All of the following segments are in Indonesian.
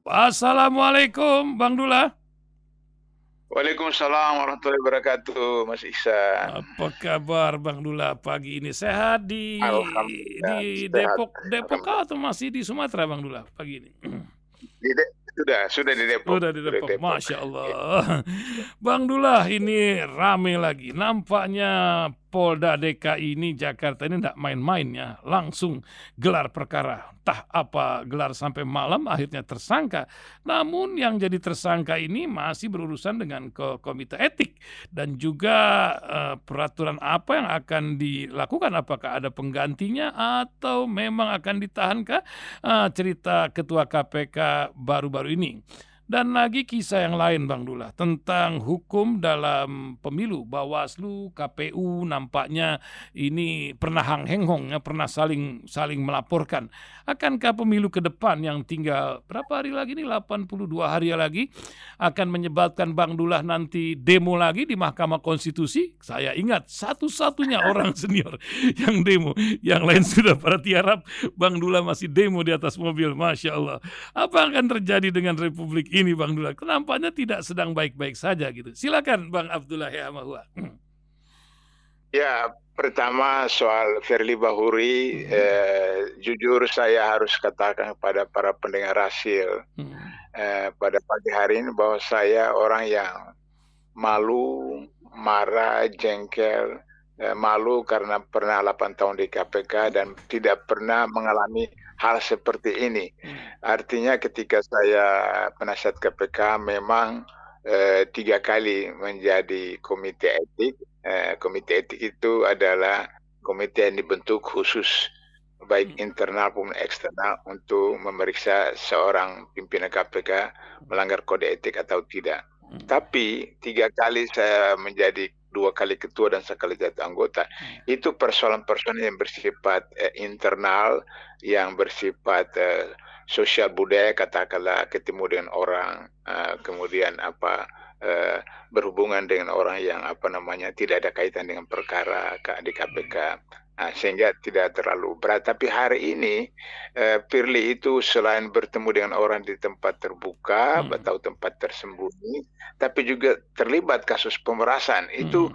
Assalamualaikum Bang Dula. Waalaikumsalam warahmatullahi wabarakatuh, Mas Ihsan. Apa kabar Bang Dula pagi ini? Sehat di Alhamdulillah sehat, Depok kah alhamdulillah. atau masih di Sumatera Bang Dula pagi ini? Sudah di Depok, Udah di sudah di Depok, Depok. Masya Ya. Allah. Bang Dula, ini rame lagi. Nampaknya Polda DKI ini, Jakarta ini tidak main-main ya. Langsung gelar perkara. Entah apa gelar sampai malam, akhirnya tersangka. Namun yang jadi tersangka ini masih berurusan dengan komite etik. Dan juga peraturan apa yang akan dilakukan. Apakah ada penggantinya atau memang akan ditahankah? Cerita Ketua KPK baru-baru ini. Dan lagi kisah yang lain Bang Dula tentang hukum dalam pemilu. Bawaslu, KPU nampaknya ini pernah hang-henghong ya, pernah saling melaporkan. Akankah pemilu ke depan yang tinggal berapa hari lagi nih, 82 hari lagi, akan menyebabkan Bang Dula nanti demo lagi di Mahkamah Konstitusi? Saya ingat satu-satunya orang senior yang demo, yang lain sudah pada tiarap, Bang Dula masih demo di atas mobil, Masya Allah. Apa akan terjadi dengan Republik ini Bang Dula? Nampaknya tidak sedang baik-baik saja gitu. Silakan Bang Abdullah ya Mahua. Ya, pertama soal Firly Bahuri, jujur saya harus katakan kepada para pendengar hasil pada pagi hari ini bahwa saya orang yang malu, marah, jengkel, malu karena pernah 8 tahun di KPK dan tidak pernah mengalami hal seperti ini. Artinya ketika saya penasihat KPK memang 3 kali menjadi komite etik. Komite etik itu adalah komite yang dibentuk khusus baik internal maupun eksternal untuk memeriksa seorang pimpinan KPK melanggar kode etik atau tidak. Tapi 3 kali saya menjadi 2 kali ketua dan sekali jadi anggota. Itu persoalan-persoalan yang bersifat internal, yang bersifat sosial budaya, katakanlah ketemu dengan orang, kemudian berhubungan dengan orang yang tidak ada kaitan dengan perkara di KPK. Sehingga tidak terlalu berat. Tapi hari ini Firly itu selain bertemu dengan orang di tempat terbuka atau tempat tersembunyi, tapi juga terlibat kasus pemerasan. Itu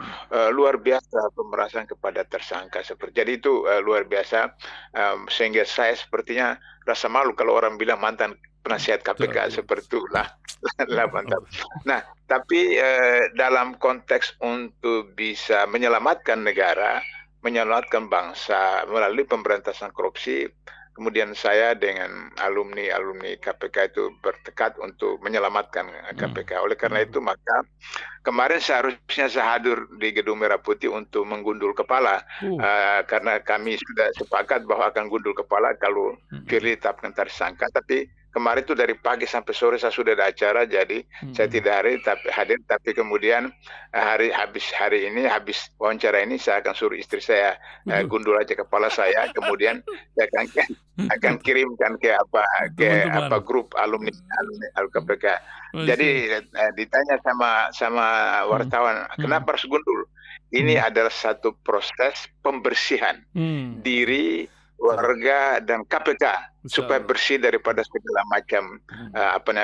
luar biasa, pemerasan kepada tersangka. Jadi itu luar biasa, sehingga saya sepertinya rasa malu kalau orang bilang mantan penasihat KPK seperti itulah. Nah, tapi dalam konteks untuk bisa menyelamatkan negara, menyelamatkan bangsa melalui pemberantasan korupsi, kemudian saya dengan alumni KPK itu bertekad untuk menyelamatkan KPK. Oleh karena itu maka kemarin seharusnya saya hadir di Gedung Merah Putih untuk menggundul kepala, karena kami sudah sepakat bahwa akan gundul kepala kalau Firly ditetapkan tersangka. Tapi kemarin itu dari pagi sampai sore saya sudah ada acara, jadi saya tidak hadir. Tapi kemudian habis wawancara ini saya akan suruh istri saya gundul aja kepala saya, kemudian saya akan kirimkan ke grup alumni KPK. Jadi ditanya sama wartawan, kenapa harus gundul? Ini adalah satu proses pembersihan diri, warga dan KPK supaya bersih daripada segala macam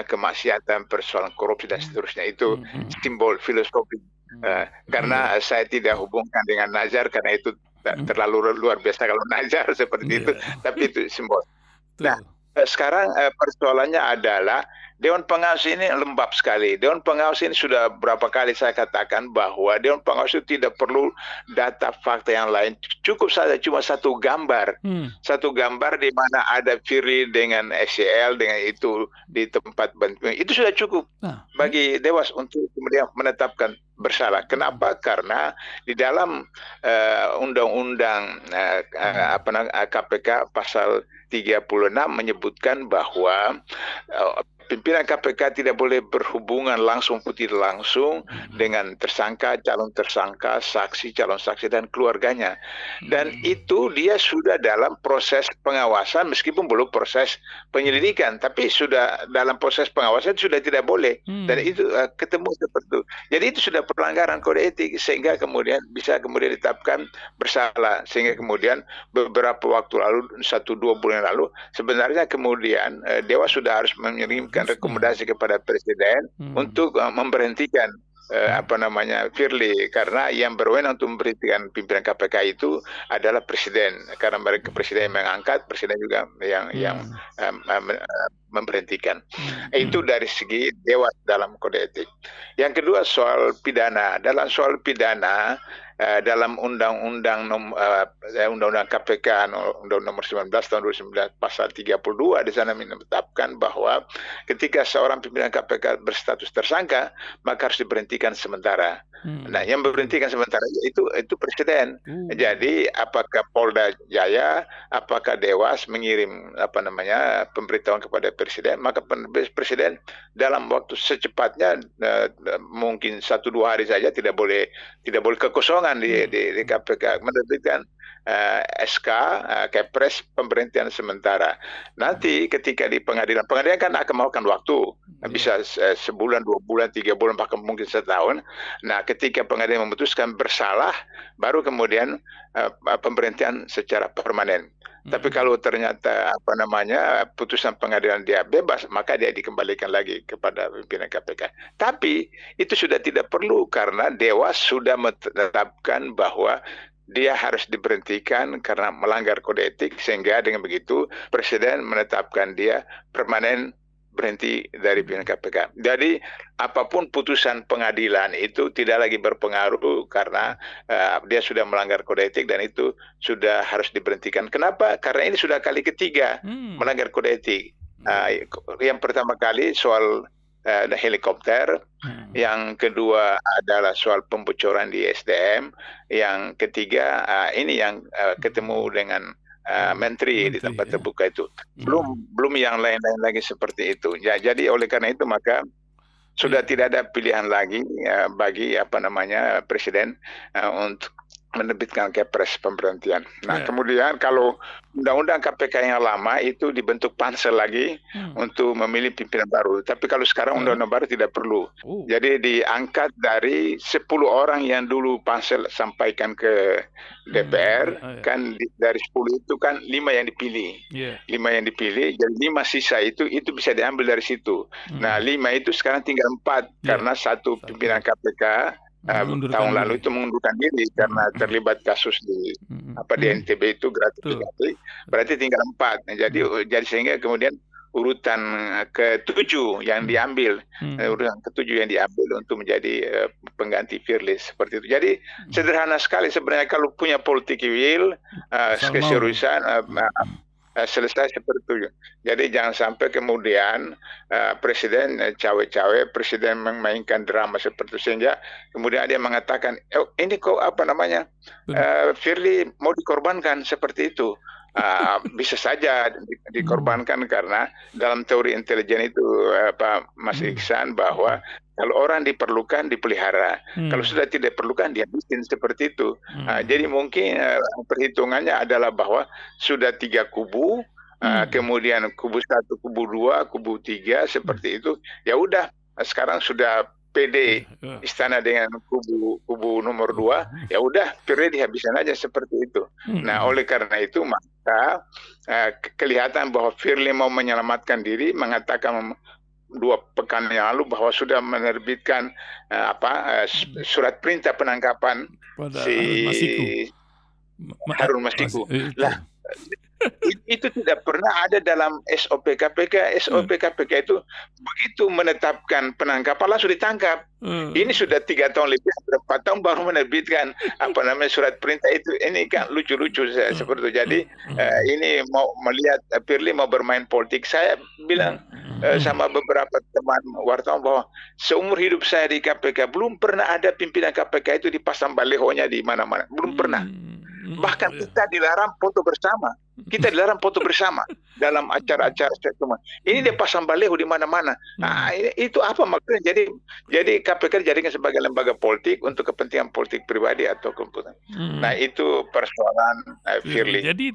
kemaksiatan, persoalan korupsi dan seterusnya. Itu simbol filosofi. Karena saya tidak hubungkan dengan nazar, karena itu terlalu luar biasa kalau nazar seperti itu. Tapi itu simbol. Nah, sekarang persoalannya adalah Dewan Pengawas ini lembab sekali. Dewan Pengawas ini sudah berapa kali saya katakan bahwa Dewan Pengawas itu tidak perlu data fakta yang lain. Cukup saja cuma satu gambar. Satu gambar di mana ada Firly dengan SCL dengan itu di tempat bantuan. Itu sudah cukup bagi Dewas untuk kemudian menetapkan bersalah. Kenapa? Karena di dalam undang-undang KPK pasal 36 menyebutkan bahwa pimpinan KPK tidak boleh berhubungan langsung atau tidak langsung dengan tersangka, calon tersangka, saksi, calon saksi, dan keluarganya. Dan itu dia sudah dalam proses pengawasan, meskipun belum proses penyelidikan, tapi sudah dalam proses pengawasan sudah tidak boleh. Dan itu ketemu seperti itu. Jadi itu sudah pelanggaran kode etik, sehingga kemudian bisa ditetapkan bersalah. Sehingga kemudian beberapa waktu lalu, 1-2 bulan lalu, sebenarnya kemudian Dewas sudah harus mengirimkan memberikan Harusnya. rekomendasi kepada presiden untuk memberhentikan Firly, karena yang berwenang untuk memberhentikan pimpinan KPK itu adalah presiden, karena mereka presiden yang mengangkat, presiden juga yang memberhentikan. Itu dari segi dewas dalam kode etik. Yang kedua soal pidana. Dalam soal pidana, dalam undang-undang KPK undang nomor 19 tahun 2009 pasal 32 di sana menetapkan bahwa ketika seorang pimpinan KPK berstatus tersangka maka harus diberhentikan sementara. Nah, yang memberhentikan sementara itu presiden. Jadi apakah Polda Jaya, apakah Dewas mengirim pemberitahuan kepada presiden, maka presiden dalam waktu secepatnya, mungkin 1-2 hari saja, tidak boleh kekosongan di KPK, menerbitkan SK Kepres pemberhentian sementara. Nanti ketika di pengadilan kan akan memakan waktu, bisa sebulan, 2 bulan, 3 bulan, bahkan mungkin setahun. Nah, ketika pengadilan memutuskan bersalah, baru kemudian pemberhentian secara permanen. Tapi kalau ternyata putusan pengadilan dia bebas, maka dia dikembalikan lagi kepada pimpinan KPK. Tapi itu sudah tidak perlu karena Dewas sudah menetapkan bahwa dia harus diberhentikan karena melanggar kode etik, sehingga dengan begitu presiden menetapkan dia permanen berhenti dari pimpinan KPK. Jadi apapun putusan pengadilan itu tidak lagi berpengaruh karena dia sudah melanggar kode etik dan itu sudah harus diberhentikan. Kenapa? Karena ini sudah kali ketiga melanggar kode etik. Yang pertama kali soal helikopter, yang kedua adalah soal pembocoran di SDM, yang ketiga ini yang ketemu dengan menteri di tempat terbuka itu. Belum yang lain-lain lagi seperti itu. Jadi oleh karena itu maka sudah tidak ada pilihan lagi bagi presiden untuk menerbitkan Kepres pemberhentian. Nah, kemudian kalau undang-undang KPK yang lama itu dibentuk pansel lagi untuk memilih pimpinan baru. Tapi kalau sekarang undang-undang baru tidak perlu. Jadi diangkat dari 10 orang yang dulu pansel sampaikan ke DPR, kan dari 10 itu kan 5 yang dipilih. 5 yang dipilih, jadi 5 sisa itu bisa diambil dari situ. Nah, 5 itu sekarang tinggal 4 karena satu pimpinan KPK tahun lalu itu mengundurkan diri karena terlibat kasus di NTB itu gratifikasi, berarti tinggal 4. Nah, jadi sehingga kemudian urutan ke-7 yang diambil, untuk menjadi pengganti Firly seperti itu. Jadi sederhana sekali sebenarnya kalau punya politik will, keseriusan, selesai seperti itu. Jadi jangan sampai kemudian presiden cawe-cawe, presiden memainkan drama seperti itu, sehingga kemudian dia mengatakan, ini kok Firly mau dikorbankan seperti itu. Bisa saja dikorbankan karena dalam teori intelijen itu Mas Iksan, bahwa kalau orang diperlukan dipelihara, kalau sudah tidak diperlukan dihabisin seperti itu. Jadi mungkin perhitungannya adalah bahwa sudah 3 kubu, kemudian kubu 1, kubu 2, kubu 3 seperti itu. Ya udah, sekarang sudah PD istana dengan kubu nomor 2, ya udah Firly dihabiskan aja seperti itu. Nah, oleh karena itu maka kelihatan bahwa Firly mau menyelamatkan diri, mengatakan 2 pekan yang lalu bahwa sudah menerbitkan surat perintah penangkapan Harun Masiku. Lah, itu tidak pernah ada dalam SOP KPK. SOP KPK itu begitu menetapkan penangkapan langsung ditangkap. Ini sudah 3 tahun lebih, 4 tahun baru menerbitkan surat perintah itu. Ini kan lucu-lucu seperti itu. Jadi ini mau melihat Firly mau bermain politik. Saya bilang sama beberapa teman wartawan bahwa seumur hidup saya di KPK belum pernah ada pimpinan KPK itu dipasang balihonya di mana-mana. Belum pernah. Bahkan kita dilarang foto bersama. Kita dilarang foto bersama dalam acara-acara semua. Ini dia pasang baliho di mana-mana. Nah, itu apa maksudnya? Jadi KPK dijadikan sebagai lembaga politik untuk kepentingan politik pribadi atau kepentingan. Nah, itu persoalan Firly. Jadi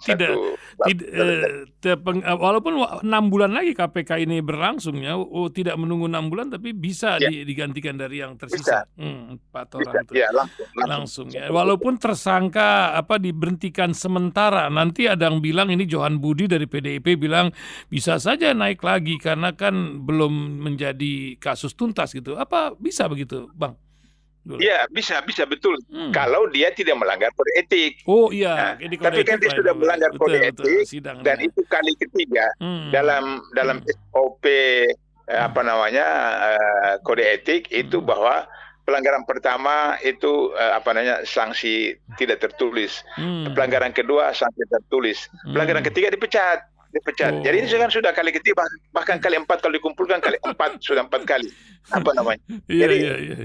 walaupun 6 bulan lagi KPK ini berlangsung ya, tidak menunggu 6 bulan tapi bisa digantikan dari yang tersisa. 4 orang itu. Langsung ya. Walaupun tersangka diberhentikan sementara, nanti ada yang bilang ini Johan Budi dari PDIP bilang bisa saja naik lagi karena kan belum menjadi kasus tuntas gitu. Apa bisa begitu, Bang Dula? Ya, bisa betul. Hmm. Kalau dia tidak melanggar kode etik. Oh iya, Nah, ini kode tapi kan etik dia lain sudah namanya. melanggar kode Betul, etik sidangnya. dan itu kali ketiga dalam SOP kode etik itu bahwa pelanggaran pertama itu sanksi tidak tertulis. Pelanggaran kedua sanksi tertulis. Pelanggaran ketiga dipecat. Oh. Jadi ini sudah kali ketiga, bahkan kali 4 kalau dikumpulkan kali 4 sudah 4 kali. Iya, Jadi iya.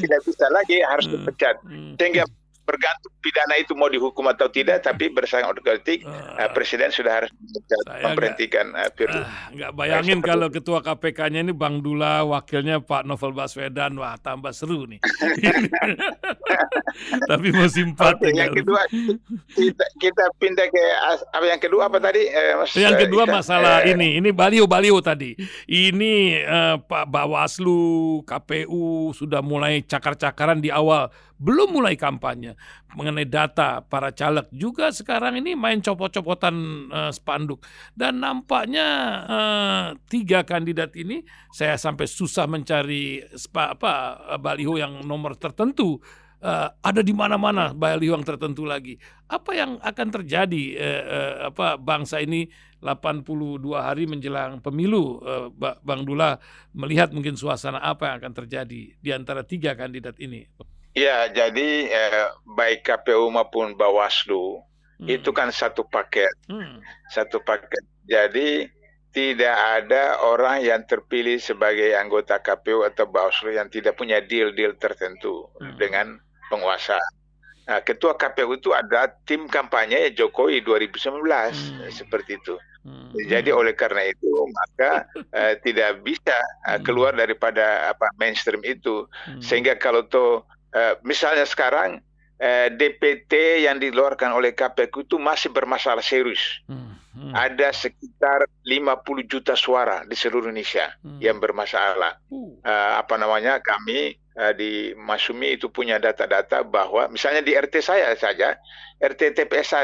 tidak bisa lagi, harus dipecat. Sehingga bergantung pidana itu mau dihukum atau tidak, tapi berdasarkan kode etik presiden sudah harus memberhentikan Firly. Nggak bayangin kalau ketua KPK-nya ini Bang Dula, wakilnya Pak Novel Baswedan, wah tambah seru nih. Tapi musim 4 yang kedua kita pindah ke yang kedua apa tadi, Mas? Yang kedua masalah ini baliho tadi. Ini Pak Bawaslu, KPU sudah mulai cakar-cakaran di awal, belum mulai kampanye mengenai data para caleg. Juga sekarang ini main copot-copotan spanduk. Dan nampaknya 3 kandidat ini saya sampai susah mencari baliho yang nomor tertentu. Ada di mana-mana baliho yang tertentu lagi. Apa yang akan terjadi bangsa ini 82 hari menjelang pemilu, Bang Dula melihat mungkin suasana apa yang akan terjadi di antara 3 kandidat ini? Ya, jadi baik KPU maupun Bawaslu itu kan satu paket. Jadi tidak ada orang yang terpilih sebagai anggota KPU atau Bawaslu yang tidak punya deal-deal tertentu dengan penguasa. Nah, ketua KPU itu ada tim kampanye Jokowi 2019 seperti itu. Jadi oleh karena itu maka tidak bisa keluar daripada mainstream itu. Sehingga kalau misalnya sekarang DPT yang dikeluarkan oleh KPU itu masih bermasalah serius. Ada sekitar 50 juta suara di seluruh Indonesia yang bermasalah. Kami di Masumi itu punya data-data bahwa misalnya di RT saya saja, RT TPS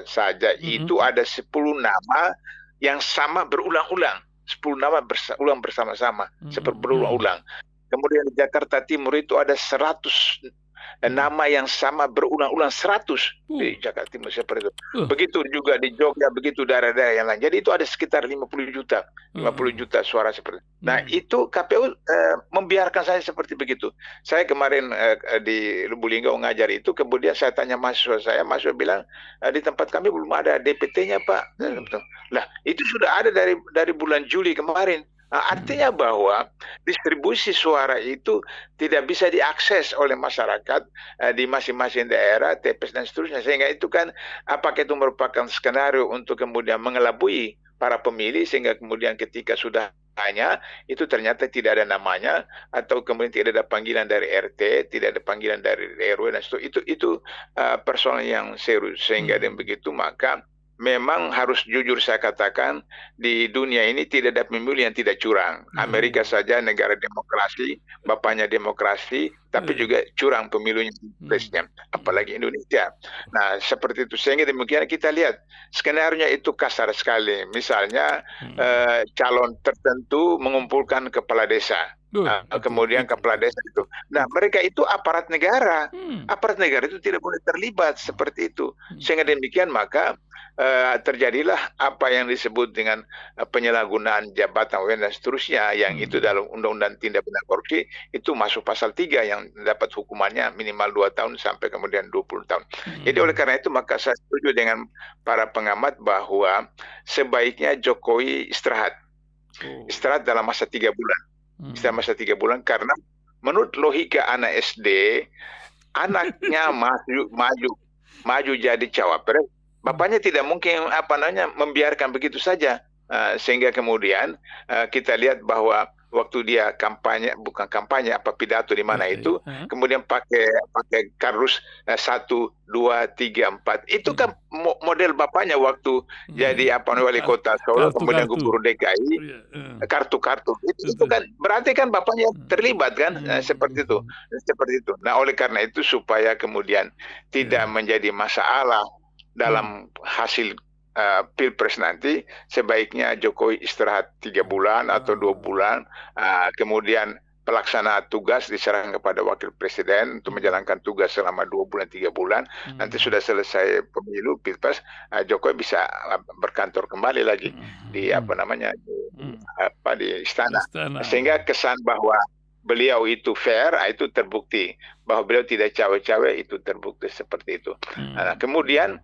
saja itu ada 10 nama yang sama berulang-ulang. 10 nama berulang bersama-sama, berulang-ulang. Kemudian di Jakarta Timur itu ada 100 nama yang sama berulang-ulang, 100 di Jakarta Timur seperti itu. Begitu juga di Jogja, begitu daerah-daerah yang lain. Jadi itu ada sekitar 50 juta suara seperti itu. Nah, itu KPU membiarkan saya seperti begitu. Saya kemarin di Lubulingga ngajar itu, kemudian saya tanya mahasiswa bilang di tempat kami belum ada DPT-nya, Pak. Lah, itu sudah ada dari bulan Juli kemarin. Artinya bahwa distribusi suara itu tidak bisa diakses oleh masyarakat di masing-masing daerah, TPS dan seterusnya. Sehingga itu kan apakah itu merupakan skenario untuk kemudian mengelabui para pemilih, sehingga kemudian ketika sudah tanya itu ternyata tidak ada namanya, atau kemudian tidak ada panggilan dari RT, tidak ada panggilan dari RW dan seterusnya. Itu persoalan yang serius. Sehingga dengan begitu maka memang harus jujur saya katakan, di dunia ini tidak ada pemilu yang tidak curang. Amerika saja negara demokrasi, bapaknya demokrasi, tapi juga curang pemilunya, presiden. Apalagi Indonesia. Nah, seperti itu. Sehingga demikian kita lihat, skenario itu kasar sekali. Misalnya, calon tertentu mengumpulkan kepala desa. Kemudian kepala desa itu. Nah, mereka itu aparat negara. Aparat negara itu tidak boleh terlibat seperti itu. Sehingga demikian maka terjadilah apa yang disebut dengan penyalahgunaan jabatan dan seterusnya, yang itu dalam Undang-Undang Tindak Pidana Korupsi itu masuk pasal 3 yang dapat hukumannya minimal 2 tahun sampai kemudian 20 tahun. Jadi oleh karena itu maka saya setuju dengan para pengamat bahwa sebaiknya Jokowi istirahat dalam masa 3 bulan. Selama 3 bulan, karena menurut logika anak SD, anaknya maju jadi cawapres, bapaknya tidak mungkin membiarkan begitu saja. Sehingga kemudian kita lihat bahwa waktu dia pidato di mana itu, kemudian pakai kardus 1, 2, 3, 4. Itu kan model bapaknya waktu jadi wali kota Solo, kemudian gubernur DKI, kartu-kartu. Itu kan berarti kan bapaknya terlibat kan, seperti itu. Nah, oleh karena itu supaya kemudian tidak menjadi masalah dalam hasil Pilpres nanti sebaiknya Jokowi istirahat 3 bulan atau 2 bulan, kemudian pelaksana tugas diserahkan kepada wakil presiden untuk menjalankan tugas selama 2 bulan 3 bulan. Nanti sudah selesai pemilu Pilpres, Jokowi bisa berkantor kembali lagi di di istana. Sehingga kesan bahwa beliau itu fair, itu terbukti. Bahwa beliau tidak cawe-cawe, itu terbukti seperti itu. Nah, kemudian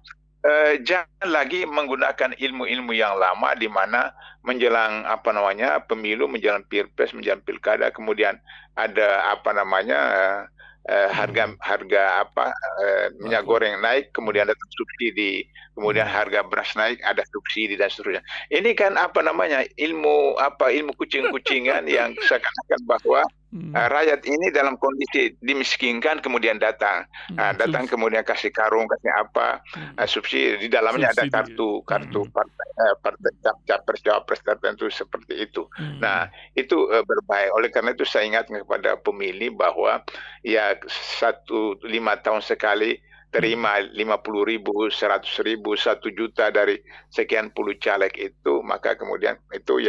jangan lagi menggunakan ilmu-ilmu yang lama di mana menjelang pemilu, menjelang Pilpres, menjelang pilkada, kemudian ada harga minyak goreng naik, kemudian ada subsidi, kemudian harga beras naik, ada subsidi dan seterusnya. Ini kan ilmu kucing-kucingan yang seakan-akan bahwa rakyat ini dalam kondisi dimiskinkan kemudian datang kemudian kasih karung, kasih subsidi, di dalamnya ada kartu partai capres cawapres tertentu seperti itu. Nah, itu berbahaya. Oleh karena itu saya ingatkan kepada pemilih bahwa ya 5 tahun sekali terima 50.000, 100.000, 1 juta dari sekian puluh caleg itu, maka kemudian itu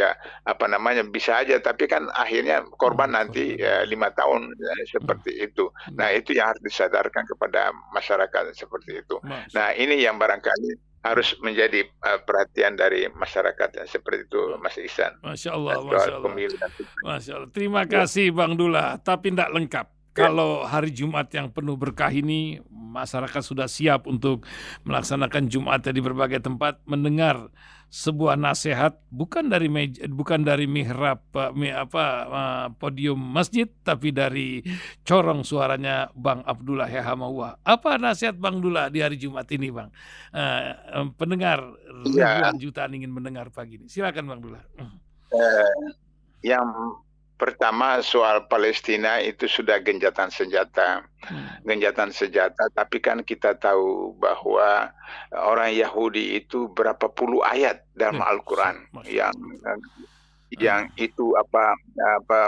bisa aja, tapi kan akhirnya korban nanti 5 tahun seperti itu. Nah, itu yang harus disadarkan kepada masyarakat seperti itu. Nah, ini yang barangkali harus menjadi perhatian dari masyarakat seperti itu, Mas Ihsan. Masya Allah, Masya Allah. Masya Allah. Terima kasih Bang Dullah, tapi tidak lengkap. Kalau hari Jumat yang penuh berkah ini, masyarakat sudah siap untuk melaksanakan Jumatnya di berbagai tempat, mendengar sebuah nasihat bukan dari mihrab podium masjid, tapi dari corong suaranya Bang Abdullah Hehamawa. Apa nasihat Bang Dullah di hari Jumat ini, Bang? Pendengar ribuan jutaan ingin mendengar pagi ini. Silakan Bang Dullah. Yang pertama, soal Palestina itu sudah genjatan senjata. Tapi kan kita tahu bahwa orang Yahudi itu berapa puluh ayat dalam Al-Quran yang itu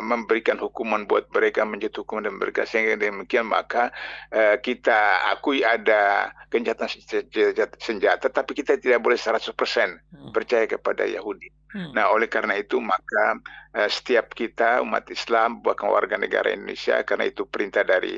memberikan hukuman buat mereka, menjadi hukuman dan mereka, sehingga demikian maka kita akui ada genjatan senjata, tapi kita tidak boleh 100% percaya kepada Yahudi. Nah, oleh karena itu maka setiap kita umat Islam, bahkan warga negara Indonesia, karena itu perintah dari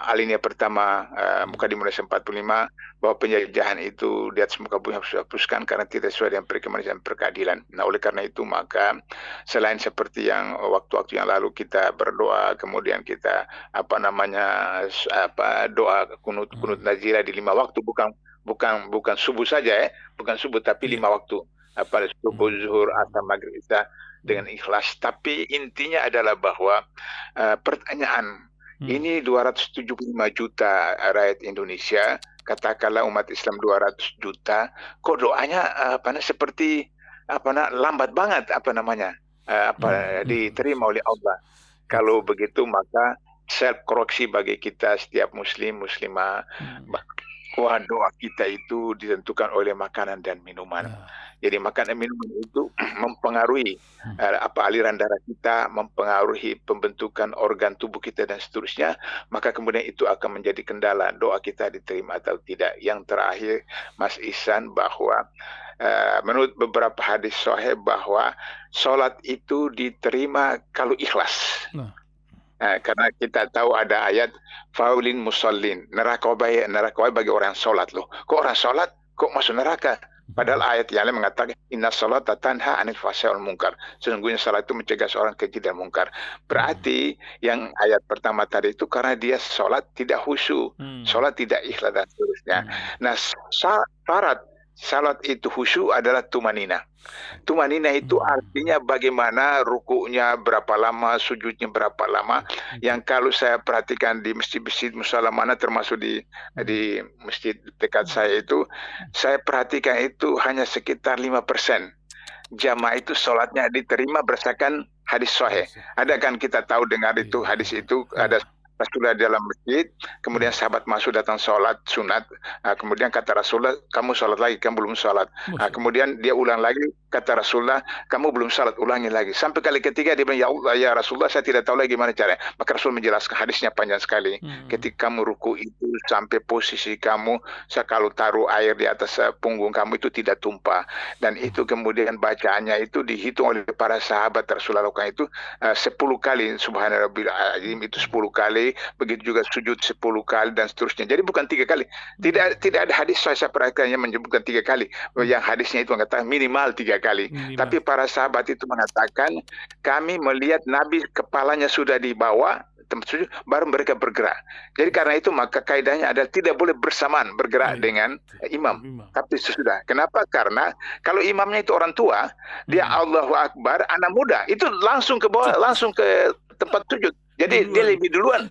alinea pertama Mukadimah 45, bahwa penjajahan itu di atas muka bumi harus dihapuskan karena tidak sesuai dengan kemanusiaan dan perkeadilan. Nah, oleh karena itu maka selain seperti yang waktu-waktu yang lalu kita berdoa, kemudian kita doa kunut nazila di 5 waktu, bukan subuh saja bukan subuh, tapi 5 waktu, subuh, zuhur, asar, maghrib, isya, dengan ikhlas. Tapi intinya adalah bahwa pertanyaan ini 275 juta rakyat Indonesia, katakanlah umat Islam 200 juta, kok doanya seperti lambat banget diterima oleh Allah. Kalau begitu maka self koreksi bagi kita setiap muslimah, bahwa doa kita itu ditentukan oleh makanan dan minuman. Jadi makanan dan minuman itu mempengaruhi aliran darah kita, mempengaruhi pembentukan organ tubuh kita dan seterusnya. Maka kemudian itu akan menjadi kendala doa kita diterima atau tidak. Yang terakhir, Mas Ihsan, bahwa menurut beberapa hadis sahih bahwa sholat itu diterima kalau ikhlas. Karena kita tahu ada ayat faulin musallin, neraka bagi orang sholat loh. Kok orang sholat kok masuk neraka? Padahal ayat yang lain mengatakan inna sholata tanha anil fahsya'i wal munkar. Sesungguhnya salat itu mencegah seorang keji dan mungkar. Berarti yang ayat pertama tadi itu karena dia sholat tidak khusyuk, sholat tidak ikhlas dan seterusnya. Nah, syarat salat itu khusyuk adalah tumanina. Tumanina itu artinya bagaimana rukuknya berapa lama, sujudnya berapa lama. Yang kalau saya perhatikan di masjid-masjid musala mana, termasuk di masjid dekat saya itu, saya perhatikan itu hanya sekitar 5% jamaah itu sholatnya diterima berdasarkan hadis sahih. Ada kan kita tahu dengar itu hadis itu ada Rasulullah di dalam masjid, kemudian sahabat masuk datang sholat sunat, kemudian kata Rasulullah, kamu sholat lagi, kamu belum sholat. Masya Kemudian dia ulang lagi, kata Rasulullah, kamu belum sholat, ulangi lagi. Sampai kali ketiga dia bilang, ya Allah, ya Rasulullah, saya tidak tahu lagi gimana caranya. Maka Rasul menjelaskan, hadisnya panjang sekali. Ketika kamu ruku itu sampai posisi kamu, kalau taruh air di atas punggung kamu itu tidak tumpah. Dan itu kemudian bacaannya itu dihitung oleh para sahabat Rasulullah lakukan itu 10 kali, subhanallah azim itu 10 kali, begitu juga sujud 10 kali dan seterusnya. Jadi bukan 3 kali. Tidak ada hadis saya perhatikan yang menyebutkan 3 kali. Yang hadisnya itu mengatakan minimal 3 kali. Tapi para sahabat itu mengatakan, kami melihat Nabi kepalanya sudah dibawa tempat sujud, baru mereka bergerak. Jadi karena itu maka kaidahnya adalah tidak boleh bersamaan bergerak dengan imam. Tapi sesudah. Kenapa? Karena kalau imamnya itu orang tua, dia Allahu Akbar, anak muda, itu langsung ke bawah, langsung ke tempat sujud. Jadi dia lebih duluan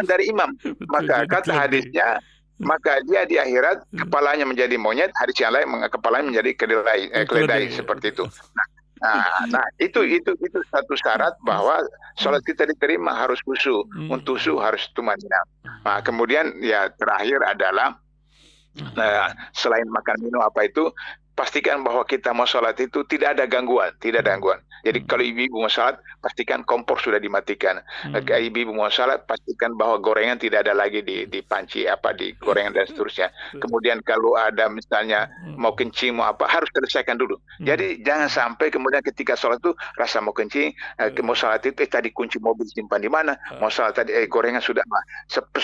dari imam. Maka kata hadisnya, maka dia di akhirat kepalanya menjadi monyet, hadis yang lain kepalanya menjadi keledai seperti itu. Nah, itu satu syarat bahwa sholat kita diterima harus khusyuk, untuk khusyuk harus tumanina. Nah, kemudian ya terakhir adalah selain makan minum apa itu, pastikan bahwa kita mau sholat itu tidak ada gangguan. Jadi kalau ibu-ibu mau sholat, pastikan kompor sudah dimatikan. Ibu-ibu mau sholat, pastikan bahwa gorengan tidak ada lagi di panci, di gorengan dan seterusnya. Kemudian kalau ada misalnya mau kencing, mau apa, harus selesaikan dulu. Jadi jangan sampai kemudian ketika sholat itu rasa mau kencing, mau sholat itu tadi kunci mobil simpan di mana, mau sholat tadi gorengan sudah.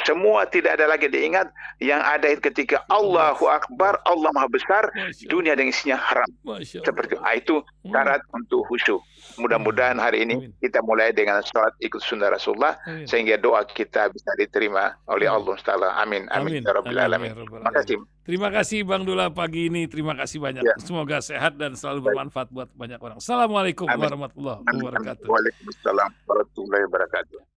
Semua tidak ada lagi diingat. Yang ada ketika Allahu Akbar, Allah Maha Besar, dunia dan isinya haram. Seperti itu syarat untuk khusyuk. Mudah-mudahan hari ini kita mulai dengan sholat ikut sunnah Rasulullah, sehingga doa kita bisa diterima oleh Allah Taala. Amin. Amin. Ya Rabbil Alamin. Terima kasih. Terima kasih Bang Dullah pagi ini. Terima kasih banyak. Semoga sehat dan selalu bermanfaat buat banyak orang. Assalamualaikum warahmatullahi wabarakatuh. Waalaikumsalam warahmatullahi wabarakatuh.